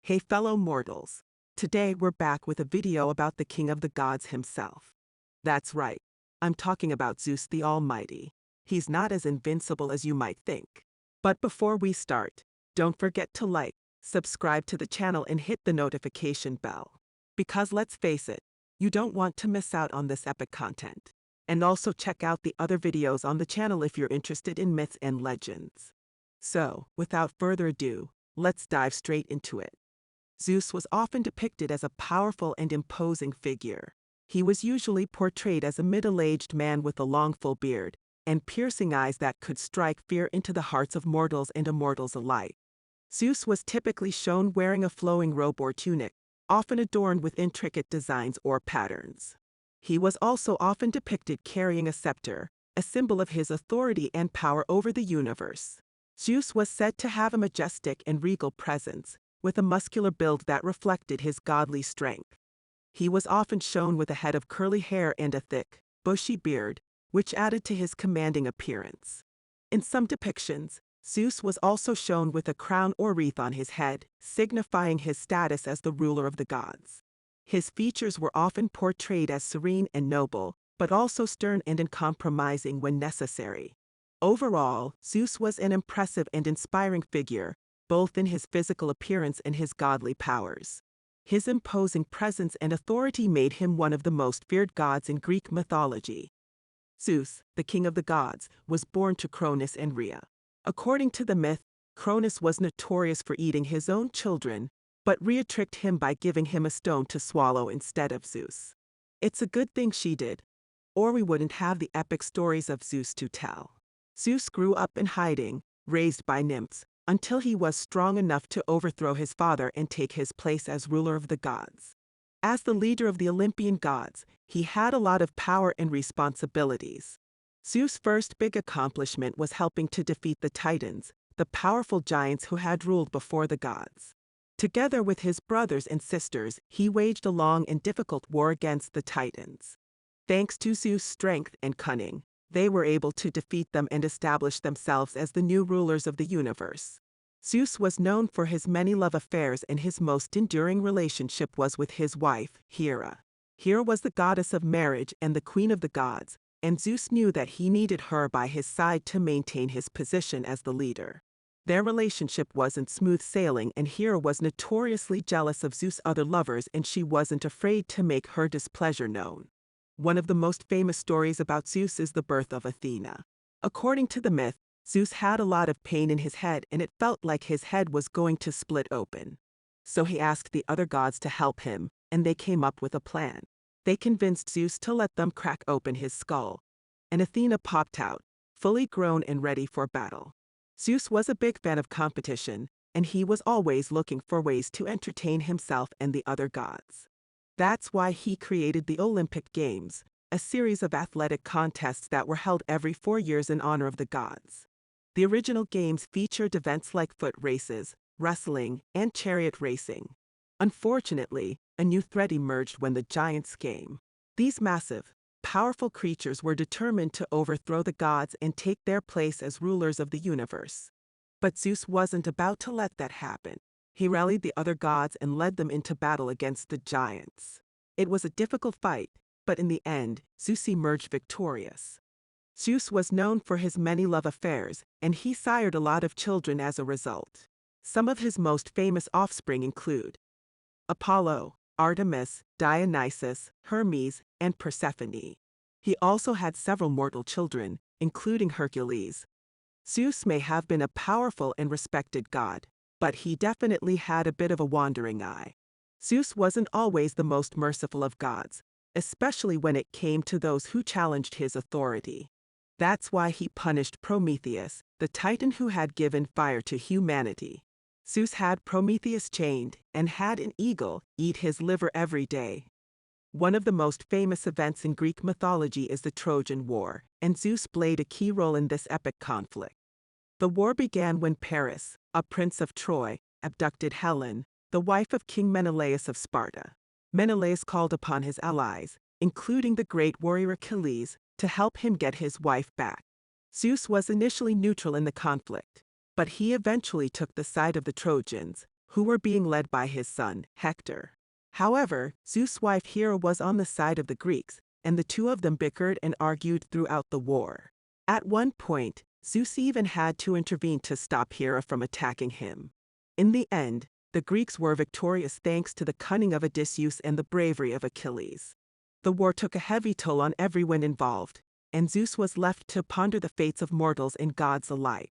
Hey fellow mortals! Today we're back with a video about the king of the gods himself. That's right, I'm talking about Zeus the Almighty. He's not as invincible as you might think. But before we start, don't forget to like, subscribe to the channel and hit the notification bell. Because let's face it, you don't want to miss out on this epic content. And also check out the other videos on the channel if you're interested in myths and legends. So, without further ado, let's dive straight into it. Zeus was often depicted as a powerful and imposing figure. He was usually portrayed as a middle-aged man with a long full beard and piercing eyes that could strike fear into the hearts of mortals and immortals alike. Zeus was typically shown wearing a flowing robe or tunic, often adorned with intricate designs or patterns. He was also often depicted carrying a scepter, a symbol of his authority and power over the universe. Zeus was said to have a majestic and regal presence, with a muscular build that reflected his godly strength. He was often shown with a head of curly hair and a thick, bushy beard, which added to his commanding appearance. In some depictions, Zeus was also shown with a crown or wreath on his head, signifying his status as the ruler of the gods. His features were often portrayed as serene and noble, but also stern and uncompromising when necessary. Overall, Zeus was an impressive and inspiring figure, both in his physical appearance and his godly powers. His imposing presence and authority made him one of the most feared gods in Greek mythology. Zeus, the king of the gods, was born to Cronus and Rhea. According to the myth, Cronus was notorious for eating his own children, but Rhea tricked him by giving him a stone to swallow instead of Zeus. It's a good thing she did, or we wouldn't have the epic stories of Zeus to tell. Zeus grew up in hiding, raised by nymphs, until he was strong enough to overthrow his father and take his place as ruler of the gods. As the leader of the Olympian gods, he had a lot of power and responsibilities. Zeus' first big accomplishment was helping to defeat the Titans, the powerful giants who had ruled before the gods. Together with his brothers and sisters, he waged a long and difficult war against the Titans. Thanks to Zeus' strength and cunning, they were able to defeat them and establish themselves as the new rulers of the universe. Zeus was known for his many love affairs, and his most enduring relationship was with his wife, Hera. Hera was the goddess of marriage and the queen of the gods, and Zeus knew that he needed her by his side to maintain his position as the leader. Their relationship wasn't smooth sailing, and Hera was notoriously jealous of Zeus' other lovers, and she wasn't afraid to make her displeasure known. One of the most famous stories about Zeus is the birth of Athena. According to the myth, Zeus had a lot of pain in his head and it felt like his head was going to split open. So he asked the other gods to help him, and they came up with a plan. They convinced Zeus to let them crack open his skull, and Athena popped out, fully grown and ready for battle. Zeus was a big fan of competition, and he was always looking for ways to entertain himself and the other gods. That's why he created the Olympic Games, a series of athletic contests that were held every 4 years in honor of the gods. The original games featured events like foot races, wrestling, and chariot racing. Unfortunately, a new threat emerged when the giants came. These massive, powerful creatures were determined to overthrow the gods and take their place as rulers of the universe. But Zeus wasn't about to let that happen. He rallied the other gods and led them into battle against the giants. It was a difficult fight, but in the end, Zeus emerged victorious. Zeus was known for his many love affairs, and he sired a lot of children as a result. Some of his most famous offspring include Apollo, Artemis, Dionysus, Hermes, and Persephone. He also had several mortal children, including Hercules. Zeus may have been a powerful and respected god, but he definitely had a bit of a wandering eye. Zeus wasn't always the most merciful of gods, especially when it came to those who challenged his authority. That's why he punished Prometheus, the titan who had given fire to humanity. Zeus had Prometheus chained and had an eagle eat his liver every day. One of the most famous events in Greek mythology is the Trojan War, and Zeus played a key role in this epic conflict. The war began when Paris, a prince of Troy, abducted Helen, the wife of King Menelaus of Sparta. Menelaus called upon his allies, including the great warrior Achilles, to help him get his wife back. Zeus was initially neutral in the conflict, but he eventually took the side of the Trojans, who were being led by his son, Hector. However, Zeus' wife Hera was on the side of the Greeks, and the two of them bickered and argued throughout the war. At one point, Zeus even had to intervene to stop Hera from attacking him. In the end, the Greeks were victorious thanks to the cunning of Odysseus and the bravery of Achilles. The war took a heavy toll on everyone involved, and Zeus was left to ponder the fates of mortals and gods alike.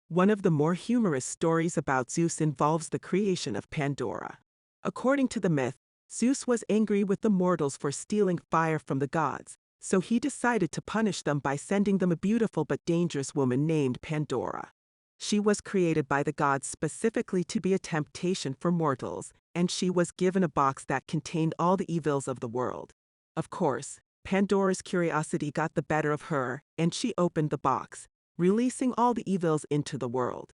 One of the more humorous stories about Zeus involves the creation of Pandora. According to the myth, Zeus was angry with the mortals for stealing fire from the gods, so he decided to punish them by sending them a beautiful but dangerous woman named Pandora. She was created by the gods specifically to be a temptation for mortals, and she was given a box that contained all the evils of the world. Of course, Pandora's curiosity got the better of her, and she opened the box, releasing all the evils into the world.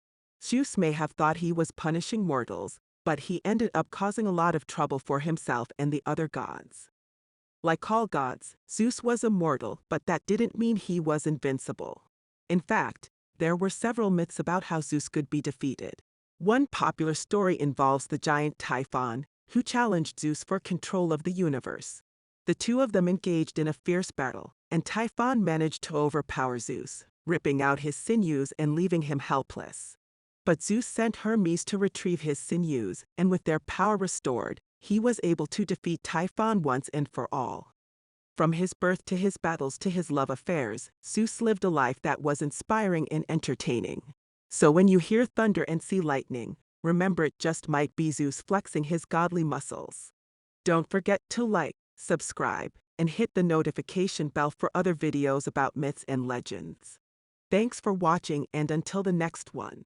Zeus may have thought he was punishing mortals, but he ended up causing a lot of trouble for himself and the other gods. Like all gods, Zeus was immortal, but that didn't mean he was invincible. In fact, there were several myths about how Zeus could be defeated. One popular story involves the giant Typhon, who challenged Zeus for control of the universe. The two of them engaged in a fierce battle, and Typhon managed to overpower Zeus, ripping out his sinews and leaving him helpless. But Zeus sent Hermes to retrieve his sinews, and with their power restored, he was able to defeat Typhon once and for all. From his birth to his battles to his love affairs, Zeus lived a life that was inspiring and entertaining. So when you hear thunder and see lightning, remember it just might be Zeus flexing his godly muscles. Don't forget to like, subscribe, and hit the notification bell for other videos about myths and legends. Thanks for watching, and until the next one.